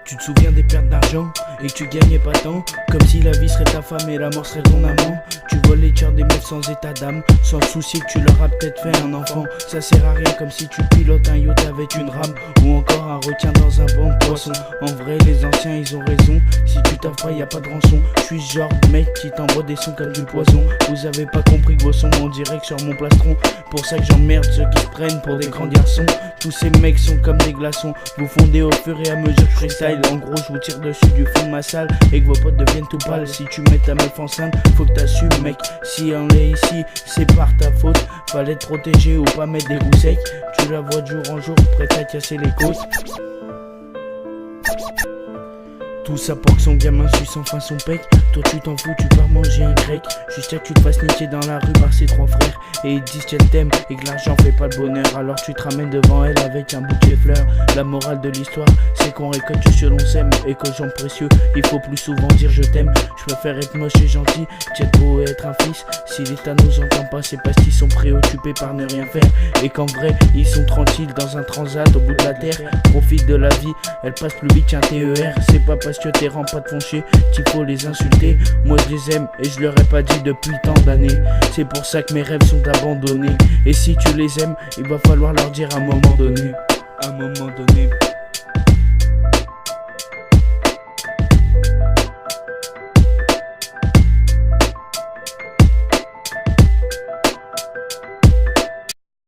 Tu te souviens des pertes d'argent et que tu gagnais pas tant, comme si la vie serait ta femme et la mort serait ton amant. Tu voles les cœurs des meufs sans état d'âme, sans soucier que tu leur as peut-être fait un enfant. Ça sert à rien, comme si tu pilotes un yacht avec une rame, ou encore un requin dans un banc de poisson. En vrai les anciens ils ont raison, si tu t'offres pas y a pas de rançon. Je suis ce genre de mec qui t'envoie des sons comme du poison. Vous avez pas compris que vos sons m'ont direct sur mon plastron. Pour ça que j'emmerde ceux qui se prennent pour des grands garçons. Tous ces mecs sont comme des glaçons, vous fondez au fur et à mesure que freestyle. En gros je vous tire dessus du fond de ma salle et que vos potes deviennent tout pâles. Si tu mets ta meuf enceinte, faut que t'assumes mec. Si on est ici, c'est par ta faute. Fallait te protéger ou pas mettre des roues secs. Tu la vois de jour en jour, prête à casser les côtes. Tout ça pour que son gamin suce enfin son pec. Toi tu t'en fous, tu pars manger un grec. Juste à que tu te fasses niquer dans la rue par ses trois frères. Et ils te disent qu'elle t'aime et que l'argent fait pas le bonheur. Alors tu te ramènes devant elle avec un bouquet de fleurs. La morale de l'histoire, c'est qu'on récolte ce que l'on sème. Et qu'aux gens précieux, il faut plus souvent dire je t'aime. Je préfère être moche et gentil qu'être beau et être un fils. Si l'état nous entend pas, c'est parce qu'ils sont préoccupés par ne rien faire. Et qu'en vrai, ils sont tranquilles dans un transat au bout de la terre. Profitent de la vie, elle passe plus vite qu'un TER. C'est pas parce que tes rampes pas de font chier qu'il faut les insulter. Moi je les aime et je leur ai pas dit depuis tant d'années. C'est pour ça que mes rêves sont abandonnés. Et si tu les aimes, il va falloir leur dire à un moment donné. À un moment donné.